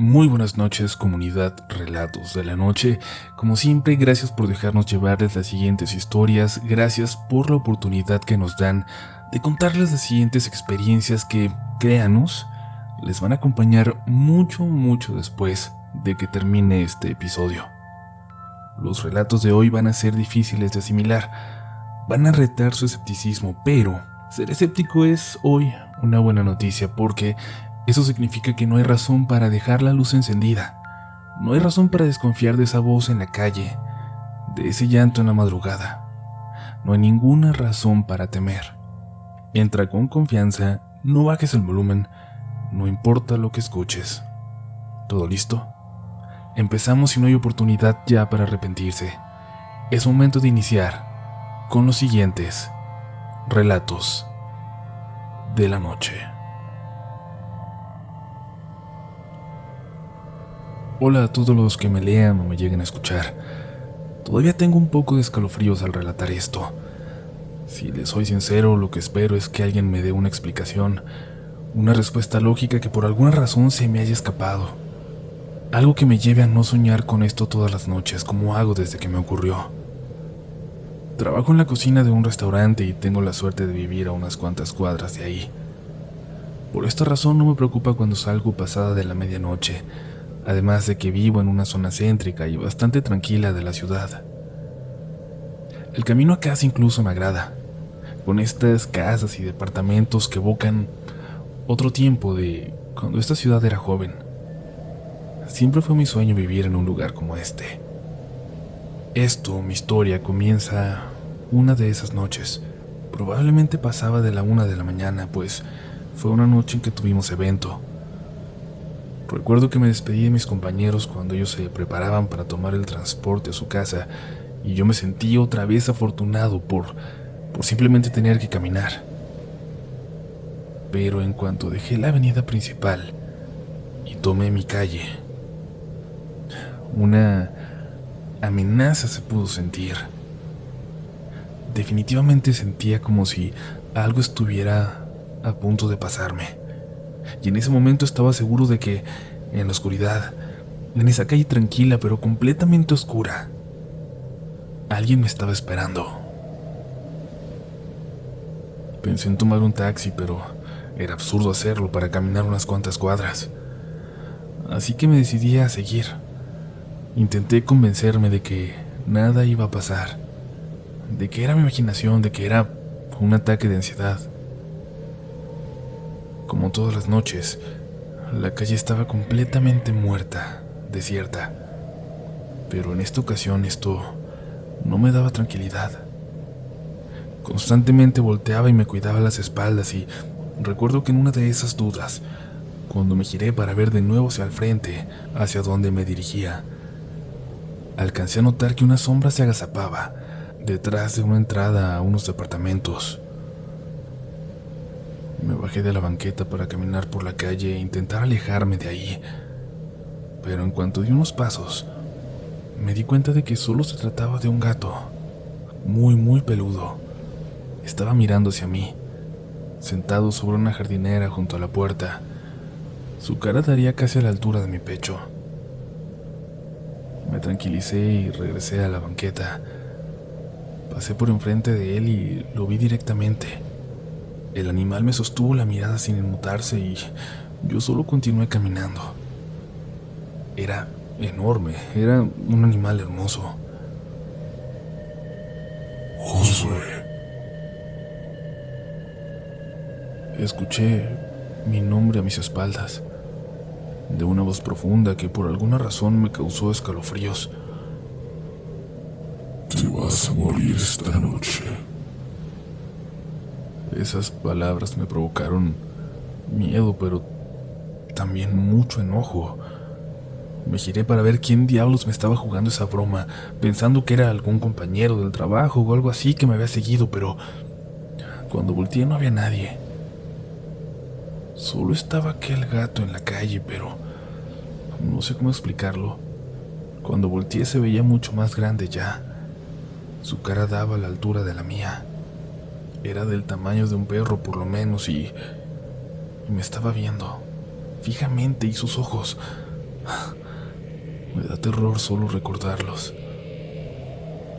Muy buenas noches, comunidad Relatos de la Noche. Como siempre, gracias por dejarnos llevarles las siguientes historias, gracias por la oportunidad que nos dan de contarles las siguientes experiencias que, créanos, les van a acompañar mucho después de que termine este episodio. Los relatos de hoy van a ser difíciles de asimilar, van a retar su escepticismo, pero ser escéptico es hoy una buena noticia porque eso significa que no hay razón para dejar la luz encendida. No hay razón para desconfiar de esa voz en la calle, de ese llanto en la madrugada. No hay ninguna razón para temer. Entra con confianza, no bajes el volumen, no importa lo que escuches. ¿Todo listo? Empezamos y no hay oportunidad ya para arrepentirse. Es momento de iniciar con los siguientes relatos de la noche. Hola a todos los que me lean o me lleguen a escuchar. Todavía tengo un poco de escalofríos al relatar esto. Si les soy sincero, lo que espero es que alguien me dé una explicación, una respuesta lógica que por alguna razón se me haya escapado. Algo que me lleve a no soñar con esto todas las noches, como hago desde que me ocurrió. Trabajo en la cocina de un restaurante y tengo la suerte de vivir a unas cuantas cuadras de ahí. Por esta razón no me preocupa cuando salgo pasada de la medianoche, además de que vivo en una zona céntrica y bastante tranquila de la ciudad. El camino a casa incluso me agrada, con estas casas y departamentos que evocan otro tiempo de cuando esta ciudad era joven. Siempre fue mi sueño vivir en un lugar como este. Mi historia, comienza una de esas noches. Probablemente pasaba de la 1 de la mañana, pues fue una noche en que tuvimos evento. Recuerdo que me despedí de mis compañeros cuando ellos se preparaban para tomar el transporte a su casa y yo me sentí otra vez afortunado por simplemente tener que caminar. Pero en cuanto dejé la avenida principal y tomé mi calle, una amenaza se pudo sentir. Definitivamente sentía como si algo estuviera a punto de pasarme. Y en ese momento estaba seguro de que, en la oscuridad, en esa calle tranquila pero completamente oscura, alguien me estaba esperando. Pensé en tomar un taxi, pero era absurdo hacerlo para caminar unas cuantas cuadras. Así que me decidí a seguir. Intenté convencerme de que nada iba a pasar, de que era mi imaginación, de que era un ataque de ansiedad. Como todas las noches, la calle estaba completamente muerta, desierta. Pero en esta ocasión esto no me daba tranquilidad. Constantemente volteaba y me cuidaba las espaldas y recuerdo que en una de esas dudas, cuando me giré para ver de nuevo hacia el frente, hacia donde me dirigía, alcancé a notar que una sombra se agazapaba detrás de una entrada a unos departamentos. Me bajé de la banqueta para caminar por la calle e intentar alejarme de ahí, pero en cuanto di unos pasos, me di cuenta de que solo se trataba de un gato, muy peludo. Estaba mirando hacia mí, sentado sobre una jardinera junto a la puerta. Su cara daría casi a la altura de mi pecho. Me tranquilicé y regresé a la banqueta. Pasé por enfrente de él y lo vi directamente. El animal me sostuvo la mirada sin inmutarse y yo solo continué caminando. Era enorme, era un animal hermoso. Josué. Escuché mi nombre a mis espaldas, de una voz profunda que por alguna razón me causó escalofríos. Te vas a morir esta noche. Esas palabras me provocaron miedo, pero también mucho enojo. Me giré para ver quién diablos me estaba jugando esa broma, pensando que era algún compañero del trabajo o algo así que me había seguido, pero cuando volteé no había nadie. Solo estaba aquel gato en la calle, pero no sé cómo explicarlo. Cuando volteé se veía mucho más grande ya. Su cara daba a la altura de la mía. Era del tamaño de un perro por lo menos y me estaba viendo fijamente y sus ojos Me da terror solo recordarlos.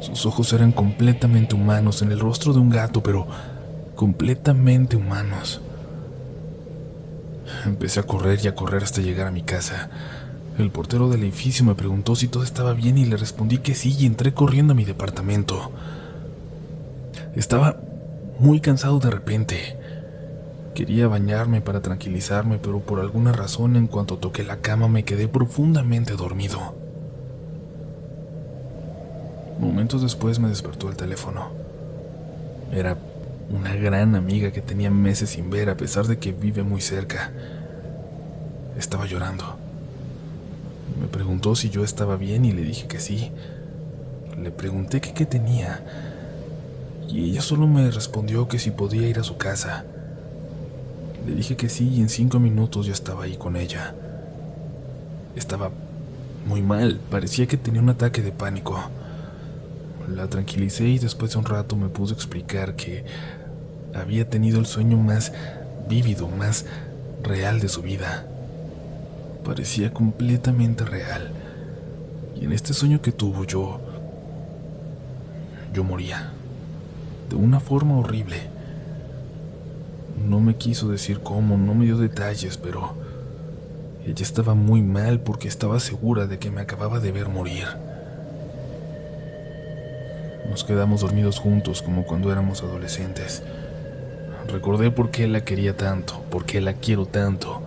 Sus ojos eran completamente humanos, en el rostro de un gato, pero completamente humanos. Empecé a correr y a correr hasta llegar a mi casa. El portero del edificio me preguntó si todo estaba bien y le respondí que sí, y entré corriendo a mi departamento. Estaba muy cansado de repente. Quería bañarme para tranquilizarme, pero por alguna razón, en cuanto toqué la cama, me quedé profundamente dormido. Momentos después me despertó el teléfono. Era una gran amiga que tenía meses sin ver, a pesar de que vive muy cerca. Estaba llorando. Me preguntó si yo estaba bien y le dije que sí. Le pregunté que qué tenía, y ella solo me respondió que si podía ir a su casa. Le dije que sí, y en 5 minutos ya estaba ahí con ella. Estaba muy mal, parecía que tenía un ataque de pánico. La tranquilicé y después de un rato me pudo explicar que había tenido el sueño más vívido, más real de su vida. Parecía completamente real. Y en este sueño que tuvo yo moría. De una forma horrible. No me quiso decir cómo, no me dio detalles, pero ella estaba muy mal porque estaba segura de que me acababa de ver morir. Nos quedamos dormidos juntos como cuando éramos adolescentes. Recordé por qué la quería tanto, por qué la quiero tanto,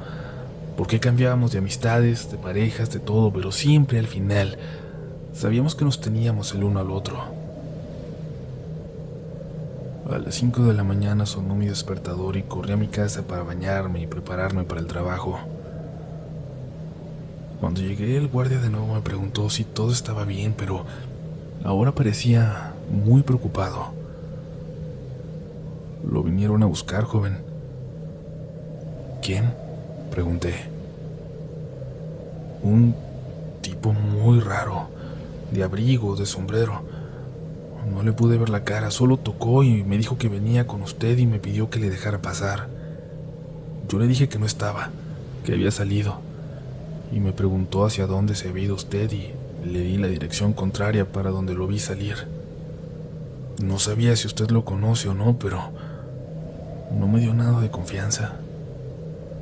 por qué cambiábamos de amistades, de parejas, de todo, pero siempre al final sabíamos que nos teníamos el uno al otro. A las 5 de la mañana sonó mi despertador y corrí a mi casa para bañarme y prepararme para el trabajo. Cuando llegué, el guardia de nuevo me preguntó si todo estaba bien, pero ahora parecía muy preocupado. Lo vinieron a buscar, joven. ¿Quién?, pregunté. Un tipo muy raro, de abrigo, de sombrero. No le pude ver la cara, solo tocó y me dijo que venía con usted y me pidió que le dejara pasar. Yo le dije que no estaba, que había salido, y me preguntó hacia dónde se había ido usted y le di la dirección contraria para donde lo vi salir. No sabía si usted lo conoce o no, pero no me dio nada de confianza.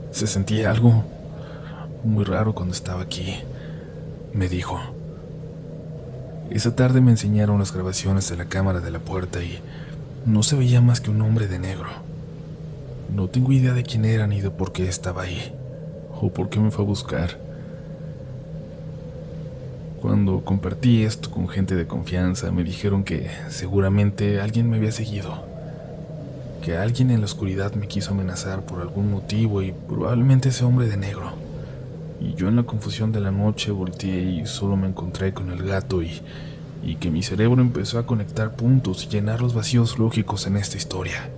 Se sentía algo muy raro cuando estaba aquí, me dijo. Esa tarde me enseñaron las grabaciones de la cámara de la puerta y no se veía más que un hombre de negro. No tengo idea de quién era ni de por qué estaba ahí, o por qué me fue a buscar. Cuando compartí esto con gente de confianza, me dijeron que seguramente alguien me había seguido, que alguien en la oscuridad me quiso amenazar por algún motivo y probablemente ese hombre de negro. Y yo en la confusión de la noche volteé y solo me encontré con el gato y que mi cerebro empezó a conectar puntos y llenar los vacíos lógicos en esta historia.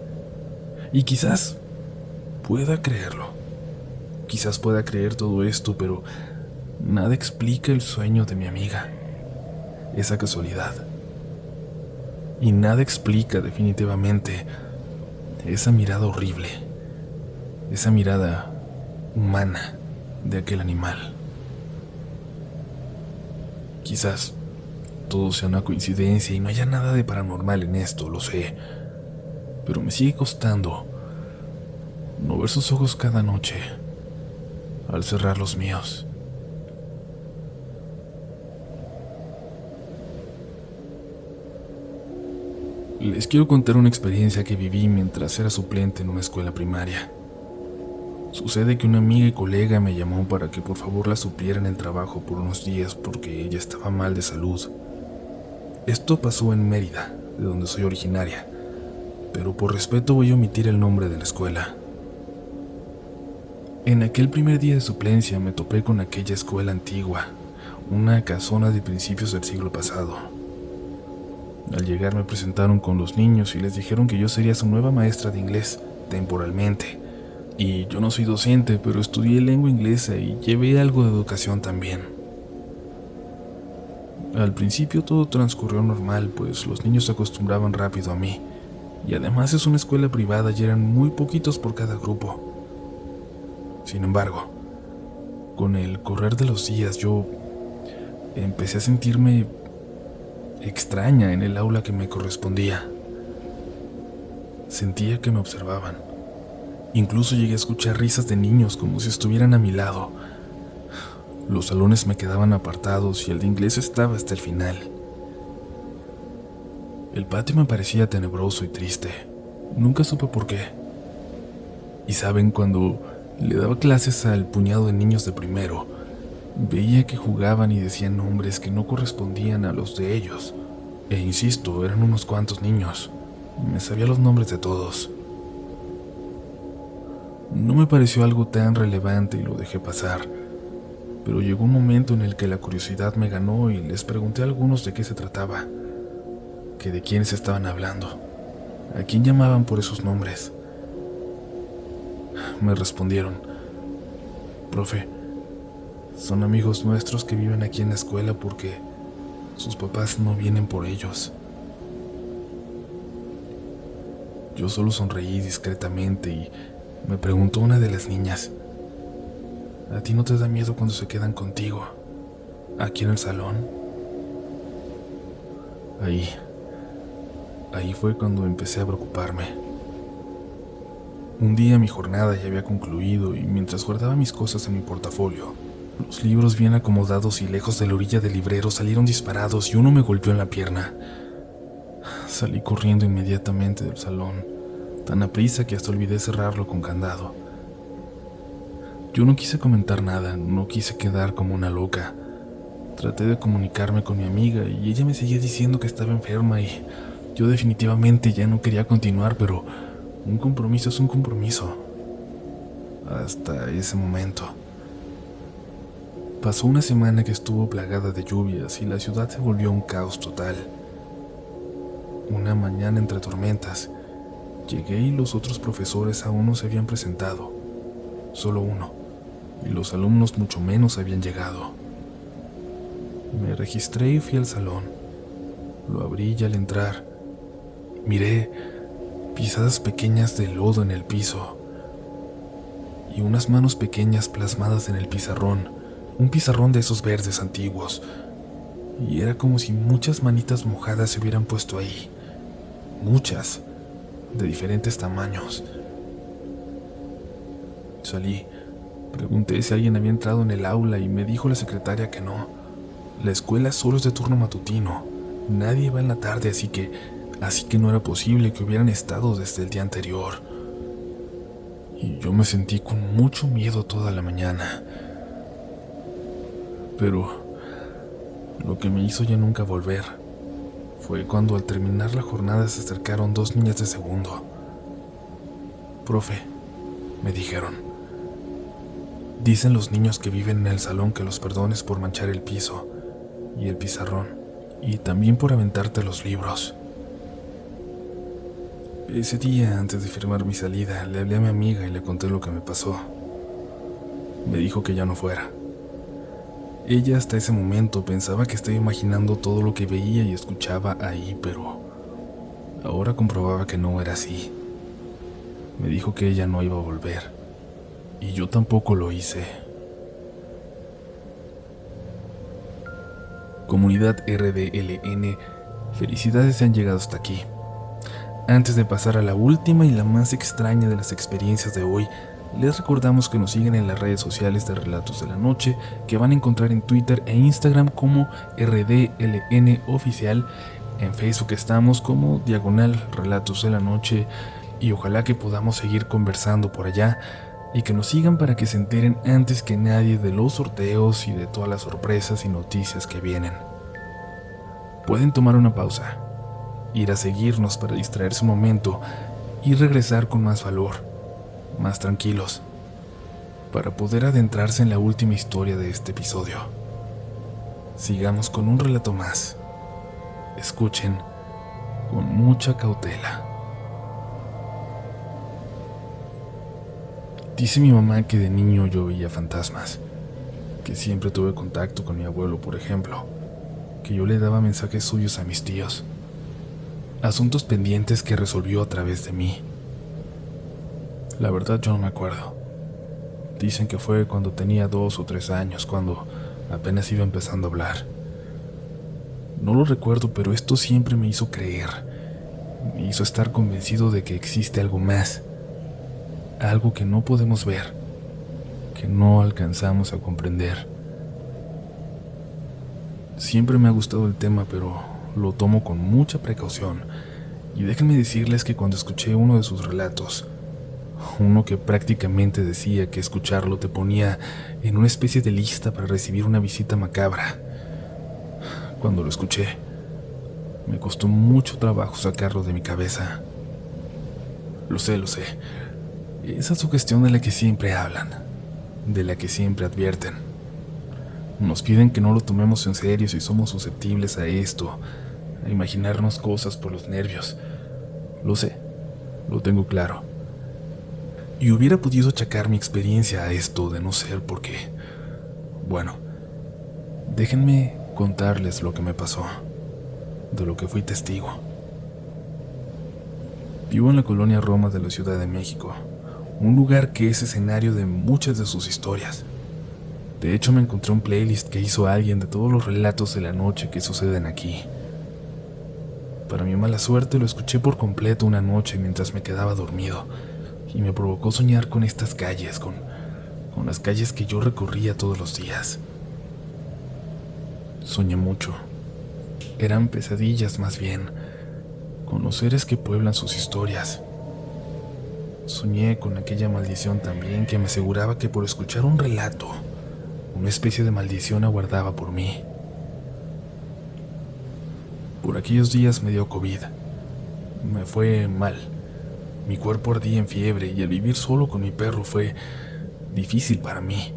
Y quizás pueda creerlo. Quizás pueda creer todo esto, pero nada explica el sueño de mi amiga, esa casualidad. Y nada explica definitivamente esa mirada horrible, esa mirada humana de aquel animal. Quizás todo sea una coincidencia y no haya nada de paranormal en esto, lo sé, pero me sigue costando no ver sus ojos cada noche al cerrar los míos. Les quiero contar una experiencia que viví mientras era suplente en una escuela primaria. Sucede que una amiga y colega me llamó para que por favor la supliera en el trabajo por unos días porque ella estaba mal de salud. Esto pasó en Mérida, de donde soy originaria, pero por respeto voy a omitir el nombre de la escuela. En aquel primer día de suplencia me topé con aquella escuela antigua, una casona de principios del siglo pasado. Al llegar me presentaron con los niños y les dijeron que yo sería su nueva maestra de inglés, temporalmente. Y yo no soy docente, pero estudié lengua inglesa y llevé algo de educación también. Al principio todo transcurrió normal, pues los niños se acostumbraban rápido a mí. Y además es una escuela privada y eran muy poquitos por cada grupo. Sin embargo, Con el correr de los días yo empecé a sentirme extraña en el aula que me correspondía. Sentía que me observaban. Incluso llegué a escuchar risas de niños como si estuvieran a mi lado. Los salones me quedaban apartados y el de inglés estaba hasta el final. El patio me parecía tenebroso y triste. Nunca supe por qué. Y saben, cuando le daba clases al puñado de niños de primero, veía que jugaban y decían nombres que no correspondían a los de ellos. E insisto, eran unos cuantos niños. Me sabía los nombres de todos. No me pareció algo tan relevante y lo dejé pasar. Pero llegó un momento en el que la curiosidad me ganó y les pregunté a algunos de qué se trataba, que de quiénes estaban hablando, a quién llamaban por esos nombres. Me respondieron: profe, son amigos nuestros que viven aquí en la escuela porque sus papás no vienen por ellos. Yo solo sonreí discretamente y me preguntó una de las niñas: ¿a ti no te da miedo cuando se quedan contigo, aquí en el salón? Ahí fue cuando empecé a preocuparme. Un día mi jornada ya había concluido y mientras guardaba mis cosas en mi portafolio, los libros bien acomodados y lejos de la orilla del librero salieron disparados y uno me golpeó en la pierna. Salí corriendo inmediatamente del salón, tan aprisa que hasta olvidé cerrarlo con candado. Yo no quise comentar nada, no quise quedar como una loca. Traté de comunicarme con mi amiga y ella me seguía diciendo que estaba enferma y yo definitivamente ya no quería continuar, pero un compromiso es un compromiso. Hasta ese momento. Pasó una semana que estuvo plagada de lluvias y la ciudad se volvió un caos total. Una mañana entre tormentas, llegué y los otros profesores aún no se habían presentado. Solo uno, y los alumnos mucho menos habían llegado. Me registré y fui al salón. Lo abrí y al entrar, miré pisadas pequeñas de lodo en el piso y unas manos pequeñas plasmadas en el pizarrón, un pizarrón de esos verdes antiguos, y era como si muchas manitas mojadas se hubieran puesto ahí, muchas, de diferentes tamaños. Salí, pregunté si alguien había entrado en el aula y me dijo la secretaria que no. La escuela solo es de turno matutino, nadie va en la tarde, así que no era posible que hubieran estado desde el día anterior. Y yo me sentí con mucho miedo toda la mañana. Pero lo que me hizo ya nunca volver fue cuando al terminar la jornada se acercaron dos niñas de segundo. Profe, me dijeron, dicen los niños que viven en el salón que los perdones por manchar el piso y el pizarrón y también por aventarte los libros. Ese día, antes de firmar mi salida, le hablé a mi amiga y le conté lo que me pasó. Me dijo que ya no fuera. Ella hasta ese momento pensaba que estaba imaginando todo lo que veía y escuchaba ahí, pero ahora comprobaba que no era así. Me dijo que ella no iba a volver, y yo tampoco lo hice. Comunidad RDLN, felicidades se han llegado hasta aquí. Antes de pasar a la última y la más extraña de las experiencias de hoy, les recordamos que nos siguen en las redes sociales de Relatos de la Noche, que van a encontrar en Twitter e Instagram como RDLN Oficial. En Facebook estamos como /Relatos de la Noche y ojalá que podamos seguir conversando por allá y que nos sigan para que se enteren antes que nadie de los sorteos y de todas las sorpresas y noticias que vienen. Pueden tomar una pausa, ir a seguirnos para distraerse un momento y regresar con más valor, más tranquilos, para poder adentrarse en la última historia de este episodio. Sigamos con un relato más. Escuchen con mucha cautela. Dice mi mamá que de niño yo veía fantasmas, que siempre tuve contacto con mi abuelo, por ejemplo, que yo le daba mensajes suyos a mis tíos, asuntos pendientes que resolvió a través de mí. La verdad yo no me acuerdo. Dicen que fue cuando tenía 2 o 3 años, cuando apenas iba empezando a hablar. No lo recuerdo, pero esto siempre me hizo creer. Me hizo estar convencido de que existe algo más. Algo que no podemos ver, que no alcanzamos a comprender. Siempre me ha gustado el tema, pero lo tomo con mucha precaución. Y déjenme decirles que cuando escuché uno de sus relatos, uno que prácticamente decía que escucharlo te ponía en una especie de lista para recibir una visita macabra, cuando lo escuché, me costó mucho trabajo sacarlo de mi cabeza. Lo sé. Esa sugestión de la que siempre hablan, de la que siempre advierten. Nos piden que no lo tomemos en serio si somos susceptibles a esto, a imaginarnos cosas por los nervios. Lo sé, lo tengo claro. Y hubiera podido achacar mi experiencia a esto de no ser porque... Bueno, déjenme contarles lo que me pasó, de lo que fui testigo. Vivo en la colonia Roma de la Ciudad de México, un lugar que es escenario de muchas de sus historias. De hecho, me encontré un playlist que hizo alguien de todos los relatos de la noche que suceden aquí. Para mi mala suerte, lo escuché por completo una noche mientras me quedaba dormido, y me provocó soñar con estas calles, con las calles que yo recorría todos los días. Soñé mucho. Eran pesadillas más bien, con los seres que pueblan sus historias. Soñé con aquella maldición también que me aseguraba que por escuchar un relato, una especie de maldición aguardaba por mí. Por aquellos días me dio COVID. Me fue mal. Mi cuerpo ardía en fiebre y el vivir solo con mi perro fue difícil para mí.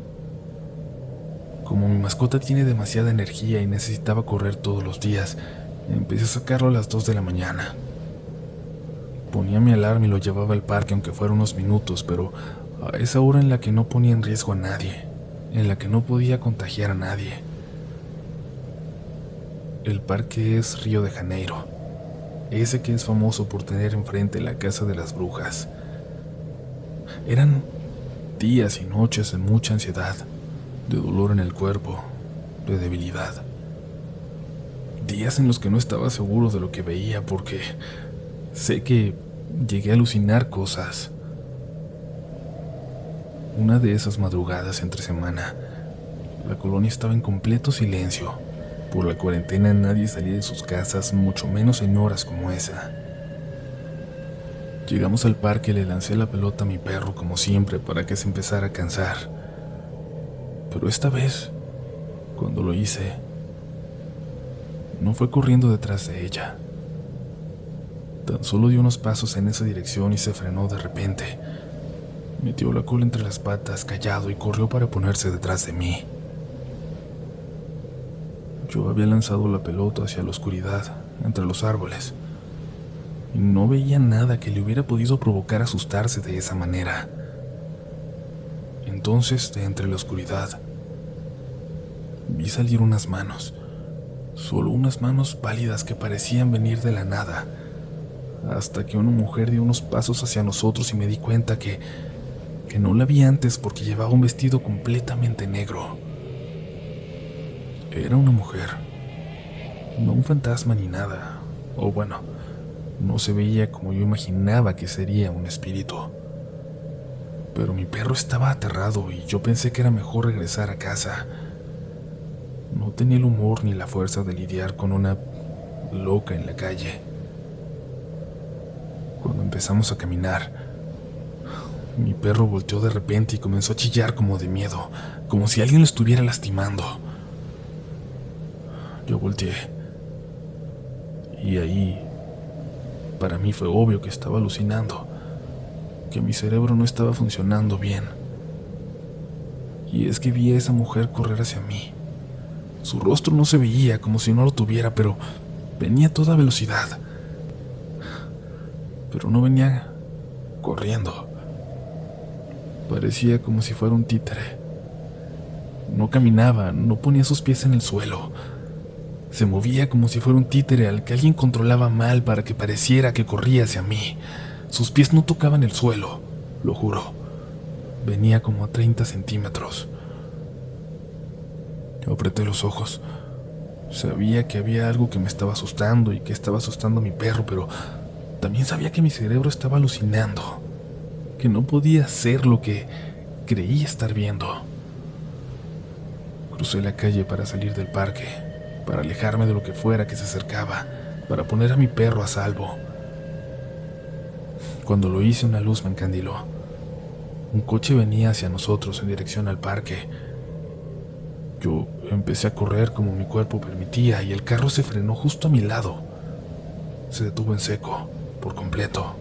Como mi mascota tiene demasiada energía y necesitaba correr todos los días, empecé a sacarlo a las 2 de la mañana. Ponía mi alarma y lo llevaba al parque aunque fuera unos minutos, pero a esa hora en la que no ponía en riesgo a nadie, en la que no podía contagiar a nadie. El parque es Río de Janeiro, ese que es famoso por tener enfrente la casa de las brujas. Eran días y noches de mucha ansiedad, de dolor en el cuerpo, de debilidad. Días en los que no estaba seguro de lo que veía porque sé que llegué a alucinar cosas. Una de esas madrugadas entre semana, la colonia estaba en completo silencio. Por la cuarentena nadie salía de sus casas, mucho menos en horas como esa. Llegamos al parque y le lancé la pelota a mi perro como siempre para que se empezara a cansar. Pero esta vez, cuando lo hice, no fue corriendo detrás de ella. Tan solo dio unos pasos en esa dirección y se frenó de repente. Metió la cola entre las patas, callado, y corrió para ponerse detrás de mí. Yo había lanzado la pelota hacia la oscuridad, entre los árboles, y no veía nada que le hubiera podido provocar asustarse de esa manera. Entonces, de entre la oscuridad, vi salir unas manos, solo unas manos pálidas que parecían venir de la nada, hasta que una mujer dio unos pasos hacia nosotros y me di cuenta que no la vi antes porque llevaba un vestido completamente negro. Era una mujer, no un fantasma ni nada, o bueno, no se veía como yo imaginaba que sería un espíritu. Pero mi perro estaba aterrado y yo pensé que era mejor regresar a casa. No tenía el humor ni la fuerza de lidiar con una loca en la calle. Cuando empezamos a caminar, mi perro volteó de repente y comenzó a chillar como de miedo, como si alguien lo estuviera lastimando. Yo volteé, y ahí, para mí fue obvio que estaba alucinando, que mi cerebro no estaba funcionando bien. Y es que vi a esa mujer correr hacia mí. Su rostro no se veía, como si no lo tuviera, pero venía a toda velocidad. Pero no venía corriendo. Parecía como si fuera un títere. No caminaba, no ponía sus pies en el suelo. Se movía como si fuera un títere al que alguien controlaba mal para que pareciera que corría hacia mí. Sus pies no tocaban el suelo, lo juro. venía como a 30 centímetros. Yo apreté los ojos. Sabía que había algo que me estaba asustando y que estaba asustando a mi perro, pero también sabía que mi cerebro estaba alucinando, que no podía ser lo que creí estar viendo. Crucé la calle para salir del parque, para alejarme de lo que fuera que se acercaba, para poner a mi perro a salvo. Cuando lo hice, una luz me encandiló. Un coche venía hacia nosotros en dirección al parque. Yo empecé a correr como mi cuerpo permitía y el carro se frenó justo a mi lado. Se detuvo en seco, por completo.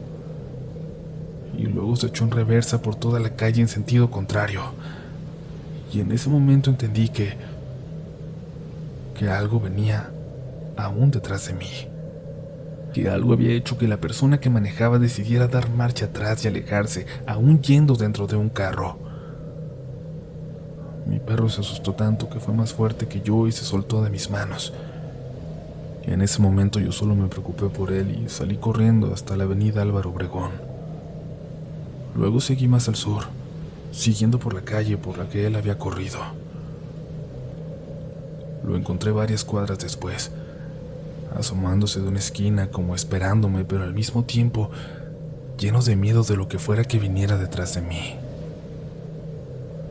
Y luego se echó en reversa por toda la calle en sentido contrario. Y en ese momento entendí que algo venía aún detrás de mí. Que algo había hecho que la persona que manejaba decidiera dar marcha atrás y alejarse, aún yendo dentro de un carro. Mi perro se asustó tanto que fue más fuerte que yo y se soltó de mis manos. Y en ese momento yo solo me preocupé por él y salí corriendo hasta la avenida Álvaro Obregón. Luego seguí más al sur, siguiendo por la calle por la que él había corrido. Lo encontré varias cuadras después, asomándose de una esquina como esperándome, pero al mismo tiempo lleno de miedo de lo que fuera que viniera detrás de mí.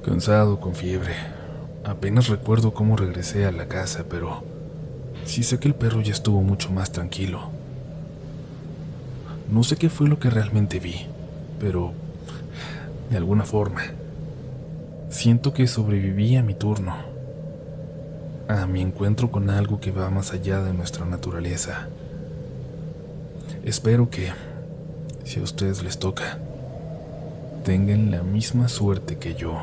Cansado, con fiebre, apenas recuerdo cómo regresé a la casa, pero sí sé que el perro ya estuvo mucho más tranquilo. No sé qué fue lo que realmente vi, pero de alguna forma siento que sobreviví a mi turno, a mi encuentro con algo que va más allá de nuestra naturaleza. Espero que, si a ustedes les toca, tengan la misma suerte que yo.